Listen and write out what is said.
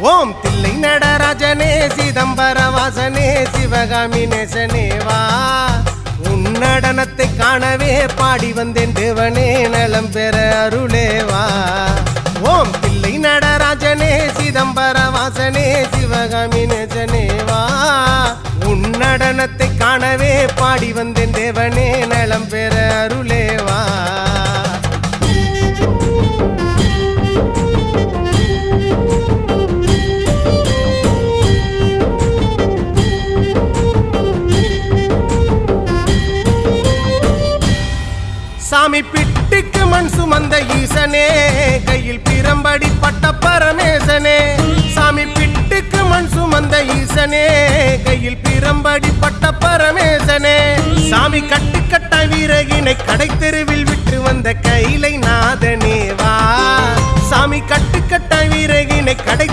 ஓம் தில்லை நடராஜனே சிதம்பர வாசனே சிவகாமி நேசனே வா உன் நடனத்தை காணவே பாடி வந்தேன் தேவனே நலம் பெற அருளே வா ஓம் தில்லை நடராஜனே சிதம்பர வாசனே சிவகாமி நேசனே வா உன் நடனத்தை காணவே பாடி வந்தேன் தேவனே நலம் பெற அருளே வா சாமி பிட்டுக்கு மண் சுமந்த ஈசனே கையில் பிரம்படி பட்ட பரமேசனே சாமி பிட்டுக்கு மண் சுமந்த ஈசனே கையில் பிரம்படி பட்ட பரமேசனே சாமி கட்டுக்கட்ட வீரகினை கடை தெருவில் விட்டு வந்த கைலை நாதனே வா சாமி கட்டுக்கட்ட வீரகினை கடை